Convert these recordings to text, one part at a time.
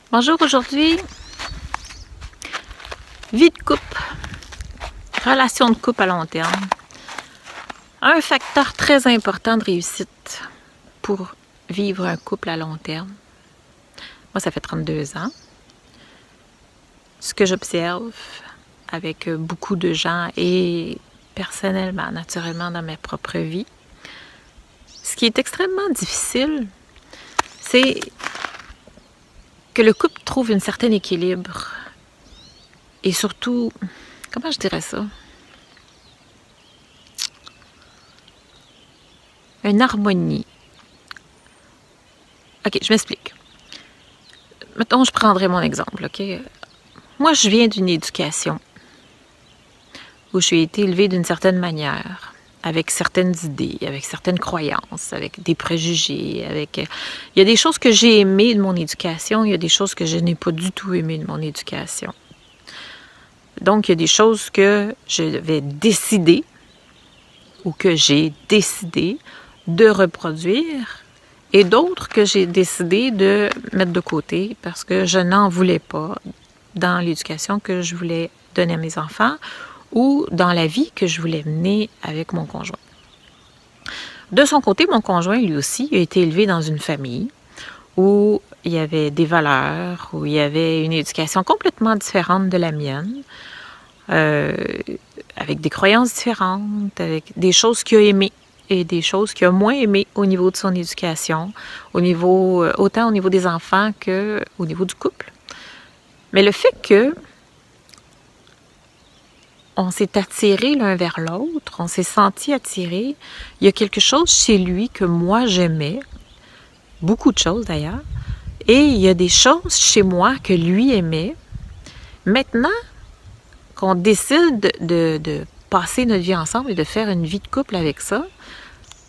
Bonjour, aujourd'hui, vie de couple, relation de couple à long terme. Un facteur très important de réussite pour vivre un couple à long terme. Moi, ça fait 32 ans. Ce que j'observe avec beaucoup de gens et personnellement, naturellement, dans ma propre vie, ce qui est extrêmement difficile, c'est que le couple trouve un certain équilibre et surtout, comment je dirais ça? Une harmonie. OK, je m'explique. Mettons, je prendrai mon exemple, OK? Moi, je viens d'une éducation où j'ai été élevée d'une certaine manière, avec certaines idées, avec certaines croyances, avec des préjugés, avec... Il y a des choses que j'ai aimées de mon éducation, il y a des choses que je n'ai pas du tout aimées de mon éducation. Donc, il y a des choses que je vais décider ou que j'ai décidé de reproduire et d'autres que j'ai décidé de mettre de côté parce que je n'en voulais pas dans l'éducation que je voulais donner à mes enfants ou dans la vie que je voulais mener avec mon conjoint. De son côté, mon conjoint, lui aussi, a été élevé dans une famille où il y avait des valeurs, où il y avait une éducation complètement différente de la mienne, avec des croyances différentes, avec des choses qu'il a aimées et des choses qu'il a moins aimées au niveau de son éducation, autant au niveau des enfants qu'au niveau du couple. Mais le fait que on s'est attiré l'un vers l'autre, on s'est senti attiré. Il y a quelque chose chez lui que moi j'aimais, beaucoup de choses d'ailleurs, et il y a des choses chez moi que lui aimait. Maintenant qu'on décide de passer notre vie ensemble et de faire une vie de couple avec ça,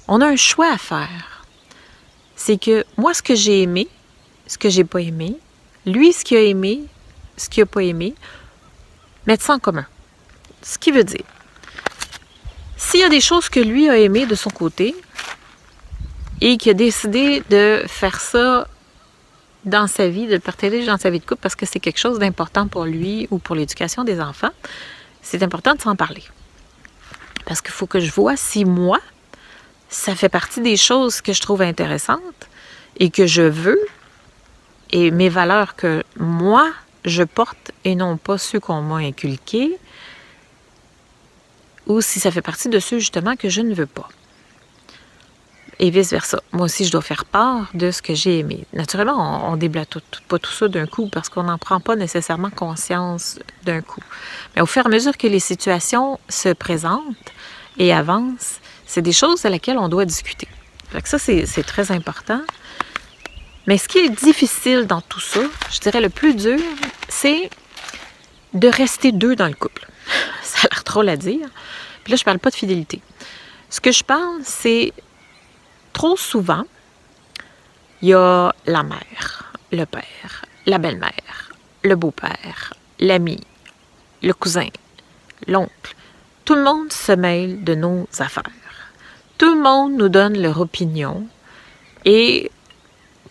on a un choix à faire. C'est que moi, ce que j'ai aimé, ce que j'ai pas aimé, lui, ce qu'il a aimé, ce qu'il a pas aimé, mettre ça en commun. Ce qui veut dire, s'il y a des choses que lui a aimées de son côté et qu'il a décidé de faire ça dans sa vie, de le partager dans sa vie de couple parce que c'est quelque chose d'important pour lui ou pour l'éducation des enfants, c'est important de s'en parler. Parce qu'il faut que je vois si moi, ça fait partie des choses que je trouve intéressantes et que je veux et mes valeurs que moi, je porte et non pas ceux qu'on m'a inculqués, ou si ça fait partie de ceux, justement, que je ne veux pas. Et vice-versa. Moi aussi, je dois faire part de ce que j'ai aimé. Naturellement, on ne débloque pas tout ça d'un coup parce qu'on n'en prend pas nécessairement conscience d'un coup. Mais au fur et à mesure que les situations se présentent et avancent, c'est des choses à laquelle on doit discuter. Fait que ça, c'est très important. Mais ce qui est difficile dans tout ça, je dirais le plus dur, c'est de rester deux dans le couple. Ça a l'air drôle à dire. Puis là, je ne parle pas de fidélité. Ce que je parle, c'est trop souvent, il y a la mère, le père, la belle-mère, le beau-père, l'ami, le cousin, l'oncle. Tout le monde se mêle de nos affaires. Tout le monde nous donne leur opinion. Et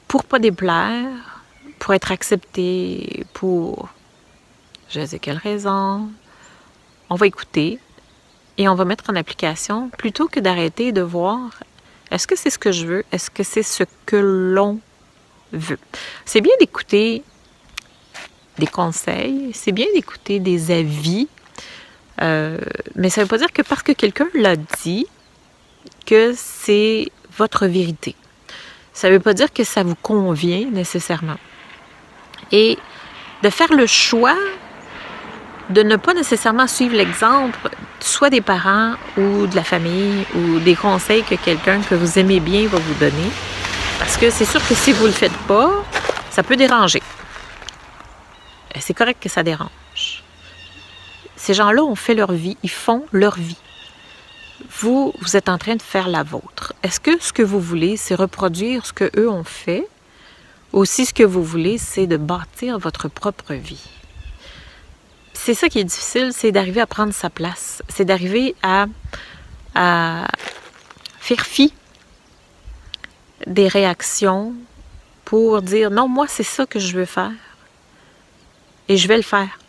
pour ne pas déplaire, pour être accepté, pour je sais quelle raison, on va écouter et on va mettre en application plutôt que d'arrêter de voir est-ce que c'est ce que je veux, est-ce que c'est ce que l'on veut. C'est bien d'écouter des conseils, c'est bien d'écouter des avis, mais ça ne veut pas dire que parce que quelqu'un l'a dit, que c'est votre vérité. Ça ne veut pas dire que ça vous convient nécessairement. Et de faire le choix de ne pas nécessairement suivre l'exemple, soit des parents ou de la famille ou des conseils que quelqu'un que vous aimez bien va vous donner. Parce que c'est sûr que si vous ne le faites pas, ça peut déranger. C'est correct que ça dérange. Ces gens-là ont fait leur vie, ils font leur vie. Vous êtes en train de faire la vôtre. Est-ce que ce que vous voulez, c'est reproduire ce qu'eux ont fait? Ou si ce que vous voulez, c'est de bâtir votre propre vie? C'est ça qui est difficile, c'est d'arriver à prendre sa place. C'est d'arriver à faire fi des réactions pour dire non, moi, c'est ça que je veux faire. et je vais le faire.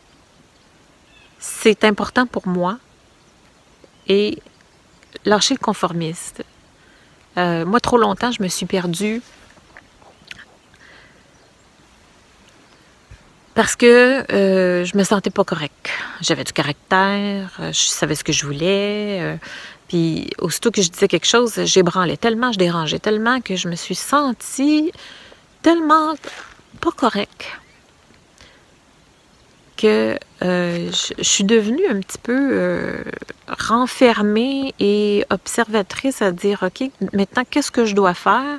C'est important pour moi et lâcher le conformiste. Moi, trop longtemps, je me suis perdue parce que je me sentais pas correcte. J'avais du caractère, je savais ce que je voulais. Puis aussitôt que je disais quelque chose, j'ébranlais tellement, je dérangeais tellement que je me suis sentie tellement pas correcte que je suis devenue un petit peu renfermée et observatrice à dire, OK, maintenant, qu'est-ce que je dois faire?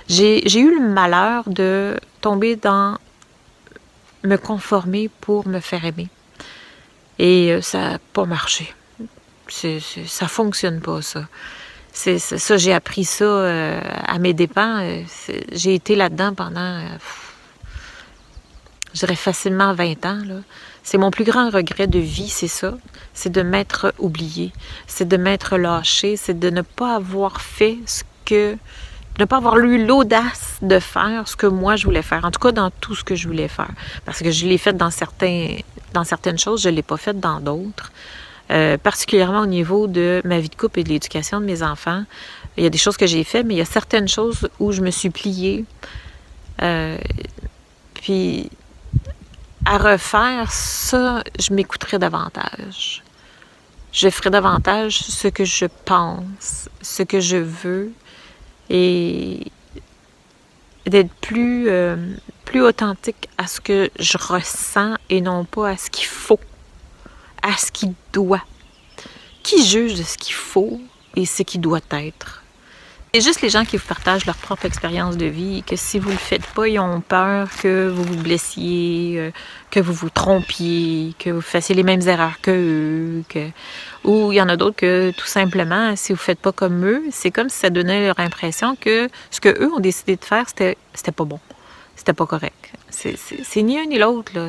J'ai eu le malheur de tomber dans me conformer pour me faire aimer. Et ça n'a pas marché. Ça fonctionne pas, ça. Ça, j'ai appris ça à mes dépens. J'ai été là-dedans pendant, je dirais facilement 20 ans. C'est mon plus grand regret de vie, c'est ça. C'est de m'être oubliée. C'est de m'être lâchée. C'est de ne pas avoir fait de ne pas avoir eu l'audace de faire ce que moi je voulais faire. En tout cas, dans tout ce que je voulais faire. Parce que je l'ai fait dans certaines choses, je ne l'ai pas fait dans d'autres. Particulièrement au niveau de ma vie de couple et de l'éducation de mes enfants. Il y a des choses que j'ai faites, mais il y a certaines choses où je me suis pliée. Puis, à refaire, ça, je m'écouterais davantage. Je ferais davantage ce que je pense, ce que je veux, et d'être plus authentique à ce que je ressens et non pas à ce qu'il faut, à ce qu'il doit. Qui juge de ce qu'il faut et ce qui doit être? C'est juste les gens qui vous partagent leur propre expérience de vie, que si vous ne le faites pas, ils ont peur que vous vous blessiez, que vous vous trompiez, que vous fassiez les mêmes erreurs qu'eux. Ou il y en a d'autres que, tout simplement, si vous ne faites pas comme eux, c'est comme si ça donnait leur impression que ce qu'eux ont décidé de faire, c'était pas bon. C'était pas correct. C'est ni un ni l'autre, là.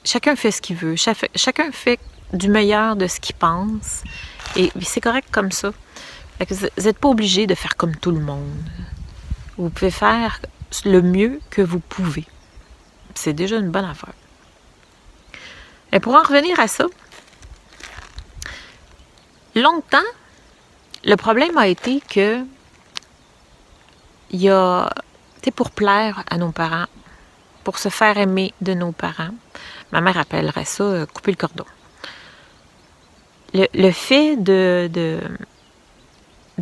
Chacun fait ce qu'il veut. Chacun fait du meilleur de ce qu'il pense. Et c'est correct comme ça. Vous n'êtes pas obligé de faire comme tout le monde. Vous pouvez faire le mieux que vous pouvez. C'est déjà une bonne affaire. Et pour en revenir à ça, longtemps, le problème a été que il y a, pour plaire à nos parents, pour se faire aimer de nos parents, ma mère appellerait ça couper le cordon. Le fait de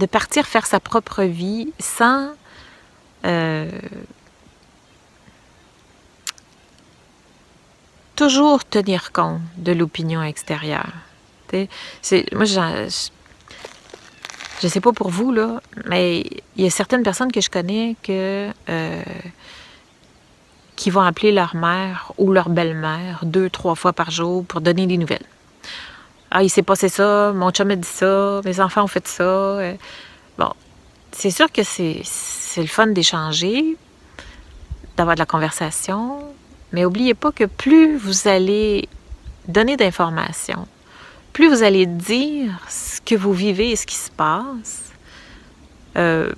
partir faire sa propre vie sans toujours tenir compte de l'opinion extérieure. Moi, je sais pas pour vous, là, mais il y a certaines personnes que je connais qui vont appeler leur mère ou leur belle-mère 2-3 fois par jour pour donner des nouvelles. Ah, il s'est passé ça, mon chum a dit ça, mes enfants ont fait ça. Bon, c'est sûr que c'est le fun d'échanger, d'avoir de la conversation, mais n'oubliez pas que plus vous allez donner d'informations, plus vous allez dire ce que vous vivez et ce qui se passe,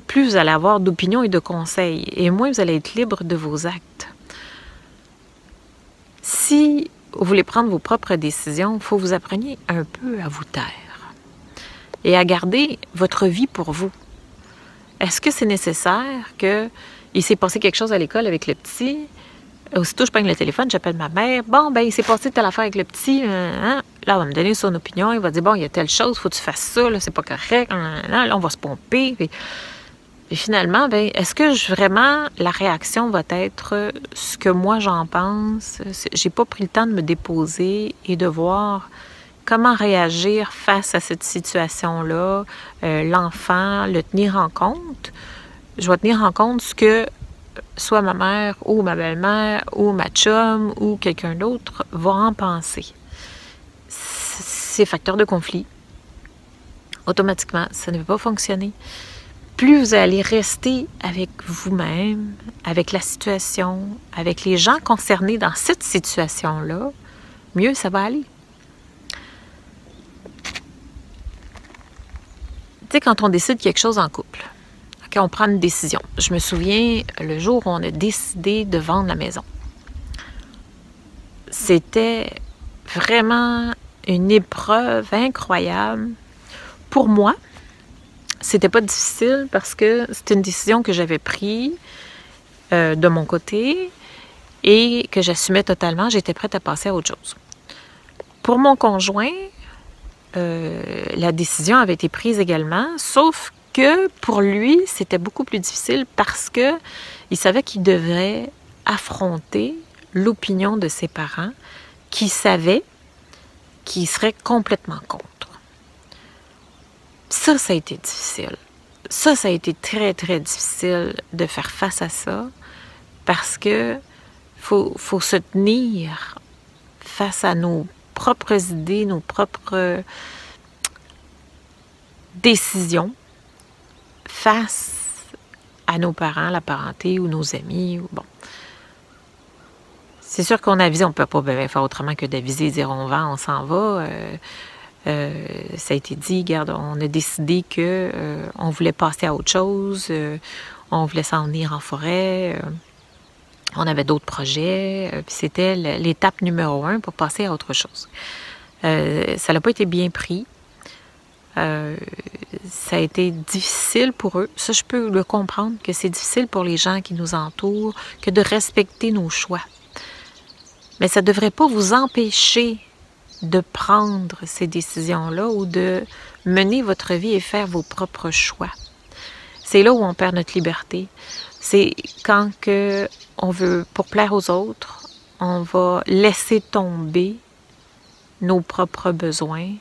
plus vous allez avoir d'opinions et de conseils, et moins vous allez être libre de vos actes. Si vous voulez prendre vos propres décisions, il faut que vous appreniez un peu à vous taire et à garder votre vie pour vous. Est-ce que c'est nécessaire qu'il s'est passé quelque chose à l'école avec le petit? Aussitôt, je prends le téléphone, j'appelle ma mère. Bon, ben il s'est passé telle affaire avec le petit. Là, il va me donner son opinion. Il va dire, bon, il y a telle chose, il faut que tu fasses ça, là, c'est pas correct. Là, on va se pomper. Puis finalement, ben, est-ce que vraiment la réaction va être ce que moi j'en pense? J'ai pas pris le temps de me déposer et de voir comment réagir face à cette situation-là, l'enfant, le tenir en compte. Je vais tenir en compte ce que soit ma mère ou ma belle-mère ou ma chum ou quelqu'un d'autre va en penser. C'est facteur de conflit. Automatiquement, ça ne va pas fonctionner. Plus vous allez rester avec vous-même, avec la situation, avec les gens concernés dans cette situation-là, mieux ça va aller. Tu sais, quand on décide quelque chose en couple, okay, on prend une décision. Je me souviens, le jour où on a décidé de vendre la maison. c'était vraiment une épreuve incroyable. Pour moi, c'était pas difficile parce que c'était une décision que j'avais prise de mon côté et que j'assumais totalement. J'étais prête à passer à autre chose. Pour mon conjoint, la décision avait été prise également, sauf que pour lui, c'était beaucoup plus difficile parce que il savait qu'il devrait affronter l'opinion de ses parents qui savaient qu'ils seraient complètement contre. Ça a été difficile. Ça a été très, très difficile de faire face à ça parce que faut se tenir face à nos propres idées, nos propres décisions face à nos parents, la parenté ou nos amis. Bon. C'est sûr qu'on avise, on ne peut pas bien faire autrement que d'aviser, dire on va, on s'en va. Ça a été dit, regarde, on a décidé que on voulait passer à autre chose, on voulait s'en venir en forêt, on avait d'autres projets, puis c'était l'étape numéro 1 pour passer à autre chose. Ça n'a pas été bien pris. Ça a été difficile pour eux. Ça, je peux le comprendre, que c'est difficile pour les gens qui nous entourent, que de respecter nos choix. Mais ça ne devrait pas vous empêcher de prendre ces décisions-là ou de mener votre vie et faire vos propres choix. C'est là où on perd notre liberté. C'est quand on veut, pour plaire aux autres, on va laisser tomber nos propres besoins.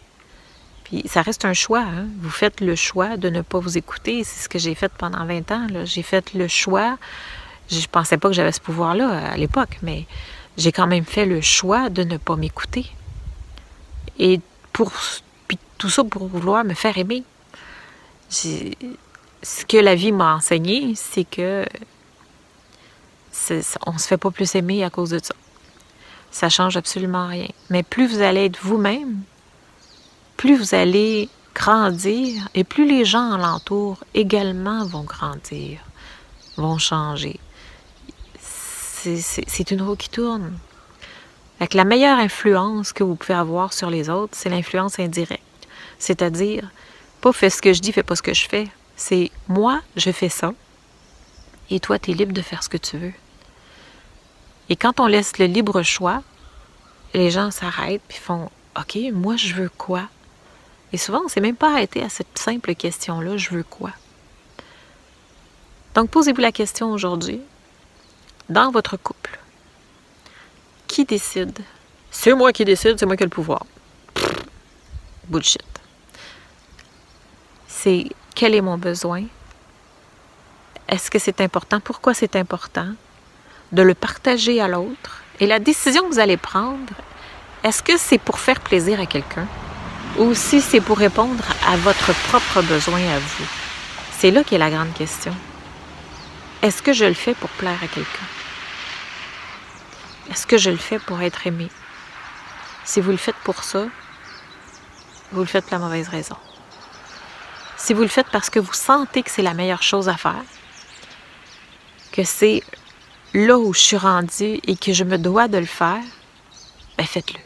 Puis ça reste un choix. Hein? Vous faites le choix de ne pas vous écouter. C'est ce que j'ai fait pendant 20 ans. J'ai fait le choix. Je ne pensais pas que j'avais ce pouvoir-là à l'époque, mais j'ai quand même fait le choix de ne pas m'écouter. Et puis tout ça pour vouloir me faire aimer. Ce que la vie m'a enseigné, c'est que on ne se fait pas plus aimer à cause de ça. Ça change absolument rien. Mais plus vous allez être vous-même, plus vous allez grandir et plus les gens alentour également vont grandir, vont changer. C'est une roue qui tourne. Fait que la meilleure influence que vous pouvez avoir sur les autres, c'est l'influence indirecte. C'est-à-dire, pas fais ce que je dis, fais pas ce que je fais. C'est moi, je fais ça, et toi, tu es libre de faire ce que tu veux. Et quand on laisse le libre choix, les gens s'arrêtent et font « OK, moi, je veux quoi? » Et souvent, on ne s'est même pas arrêté à cette simple question-là, « Je veux quoi? » Donc, posez-vous la question aujourd'hui, dans votre couple, qui décide? C'est moi qui décide, c'est moi qui ai le pouvoir. Bullshit. C'est quel est mon besoin? Est-ce que c'est important? Pourquoi c'est important? De le partager à l'autre. Et la décision que vous allez prendre, est-ce que c'est pour faire plaisir à quelqu'un? Ou si c'est pour répondre à votre propre besoin à vous? C'est là qu'est la grande question. Est-ce que je le fais pour plaire à quelqu'un? Est-ce que je le fais pour être aimé? Si vous le faites pour ça, vous le faites pour la mauvaise raison. Si vous le faites parce que vous sentez que c'est la meilleure chose à faire, que c'est là où je suis rendue et que je me dois de le faire, bien faites-le.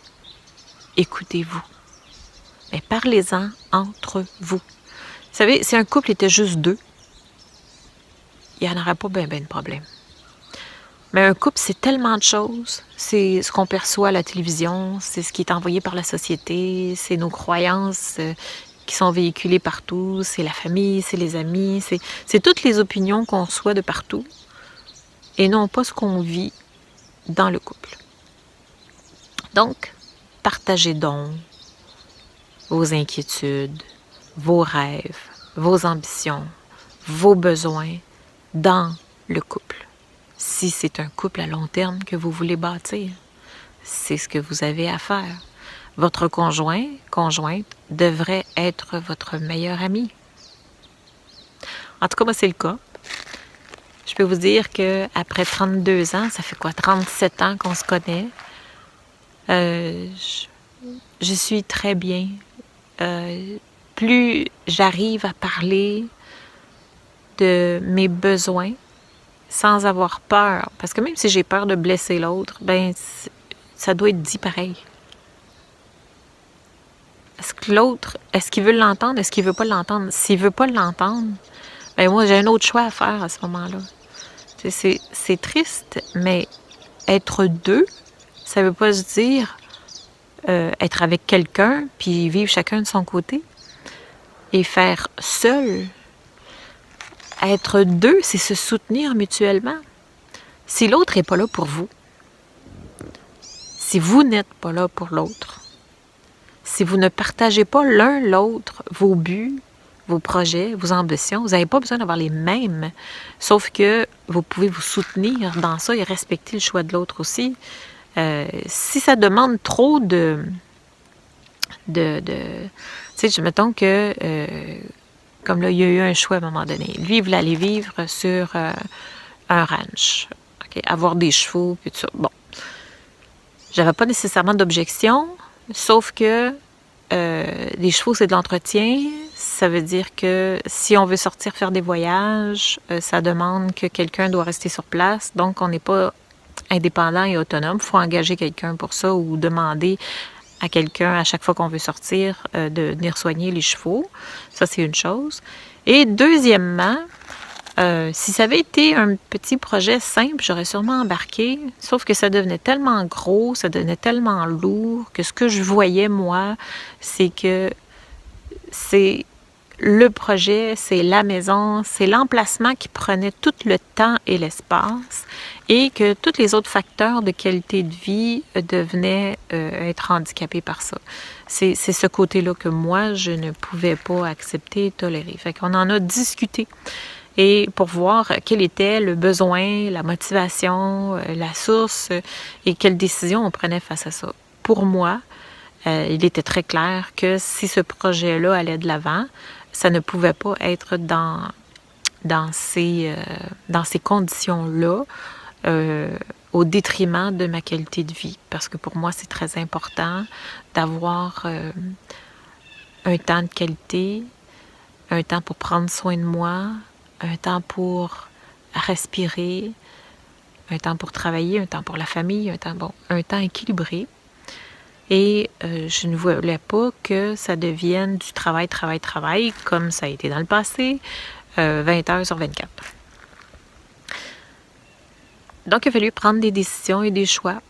Écoutez-vous. Mais parlez-en entre vous. Vous savez, si un couple était juste deux, il n'y en aurait pas bien de problème. Mais un couple, c'est tellement de choses. C'est ce qu'on perçoit à la télévision, c'est ce qui est envoyé par la société, c'est nos croyances qui sont véhiculées partout, c'est la famille, c'est les amis, c'est toutes les opinions qu'on reçoit de partout et non pas ce qu'on vit dans le couple. Donc, partagez donc vos inquiétudes, vos rêves, vos ambitions, vos besoins dans le couple. Si c'est un couple à long terme que vous voulez bâtir, c'est ce que vous avez à faire. Votre conjointe, devrait être votre meilleur ami. En tout cas, moi, c'est le cas. Je peux vous dire qu'après 32 ans, ça fait quoi, 37 ans qu'on se connaît, je suis très bien. Plus j'arrive à parler de mes besoins, sans avoir peur. Parce que même si j'ai peur de blesser l'autre, ben ça doit être dit pareil. Est-ce que l'autre, est-ce qu'il veut l'entendre? Est-ce qu'il veut pas l'entendre? S'il veut pas l'entendre, ben moi, j'ai un autre choix à faire à ce moment-là. C'est triste, mais être deux, ça veut pas se dire être avec quelqu'un, puis vivre chacun de son côté. Et faire seul, être deux, c'est se soutenir mutuellement. Si l'autre n'est pas là pour vous, si vous n'êtes pas là pour l'autre, si vous ne partagez pas l'un l'autre vos buts, vos projets, vos ambitions, vous n'avez pas besoin d'avoir les mêmes, sauf que vous pouvez vous soutenir dans ça et respecter le choix de l'autre aussi. Si ça demande trop tu sais, mettons que, comme là, il y a eu un choix à un moment donné. Lui, il voulait aller vivre sur un ranch, okay? Avoir des chevaux, puis tout ça. Bon, j'avais pas nécessairement d'objection, sauf que les chevaux, c'est de l'entretien. Ça veut dire que si on veut sortir faire des voyages, ça demande que quelqu'un doit rester sur place. Donc, on n'est pas indépendant et autonome. Il faut engager quelqu'un pour ça ou demander à quelqu'un à chaque fois qu'on veut sortir de venir soigner les chevaux. Ça, c'est une chose. Et deuxièmement, si ça avait été un petit projet simple, j'aurais sûrement embarqué, sauf que ça devenait tellement gros, ça devenait tellement lourd, que ce que je voyais, moi, c'est que c'est le projet, c'est la maison, c'est l'emplacement qui prenait tout le temps et l'espace et que tous les autres facteurs de qualité de vie devenaient être handicapés par ça. C'est ce côté-là que moi, je ne pouvais pas accepter et tolérer. Fait qu'on en a discuté. Et pour voir quel était le besoin, la motivation, la source et quelle décision on prenait face à ça. Pour moi, il était très clair que si ce projet-là allait de l'avant, ça ne pouvait pas être dans ces conditions-là au détriment de ma qualité de vie. Parce que pour moi, c'est très important d'avoir un temps de qualité, un temps pour prendre soin de moi, un temps pour respirer, un temps pour travailler, un temps pour la famille, un temps équilibré. Et je ne voulais pas que ça devienne du travail, travail, travail, comme ça a été dans le passé, 20 heures sur 24. Donc, il a fallu prendre des décisions et des choix.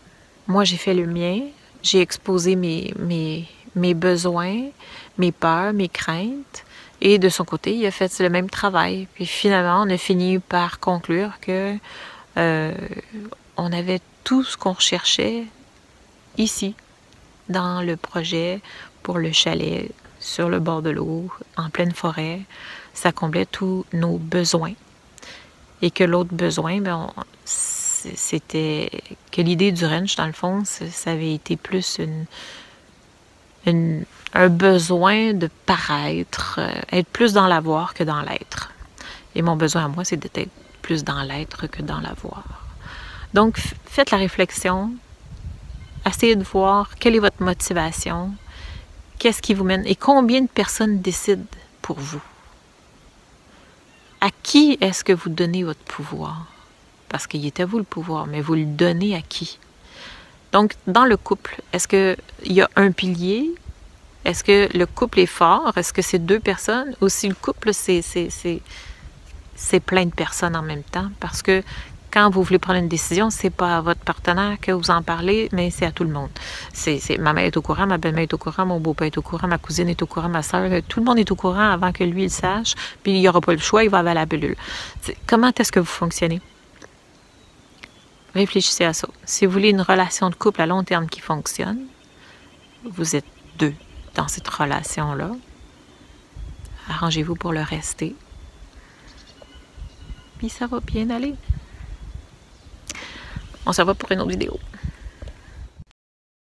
Moi, j'ai fait le mien. J'ai exposé mes besoins, mes peurs, mes craintes. Et de son côté, il a fait le même travail. Puis finalement, on a fini par conclure que on avait tout ce qu'on recherchait ici, dans le projet pour le chalet, sur le bord de l'eau, en pleine forêt. Ça comblait tous nos besoins. Et que l'autre besoin, c'était que l'idée du ranch, dans le fond, ça avait été plus un besoin de paraître, être plus dans l'avoir que dans l'être. Et mon besoin à moi, c'est d'être plus dans l'être que dans l'avoir. Donc, faites la réflexion. Essayez de voir quelle est votre motivation, qu'est-ce qui vous mène et combien de personnes décident pour vous. À qui est-ce que vous donnez votre pouvoir? Parce qu'il est à vous le pouvoir, mais vous le donnez à qui? Donc, dans le couple, est-ce qu'il y a un pilier? Est-ce que le couple est fort? Est-ce que c'est deux personnes? Ou si le couple, c'est plein de personnes en même temps? Parce que quand vous voulez prendre une décision, c'est pas à votre partenaire que vous en parlez, mais c'est à tout le monde. Ma mère est au courant, ma belle-mère est au courant, mon beau-père est au courant, ma cousine est au courant, ma soeur, tout le monde est au courant avant que lui le sache, puis il n'y aura pas le choix, il va avaler la pilule. Comment est-ce que vous fonctionnez? Réfléchissez à ça. Si vous voulez une relation de couple à long terme qui fonctionne, vous êtes deux dans cette relation-là. Arrangez-vous pour le rester. Puis ça va bien aller. On se revoit pour une autre vidéo.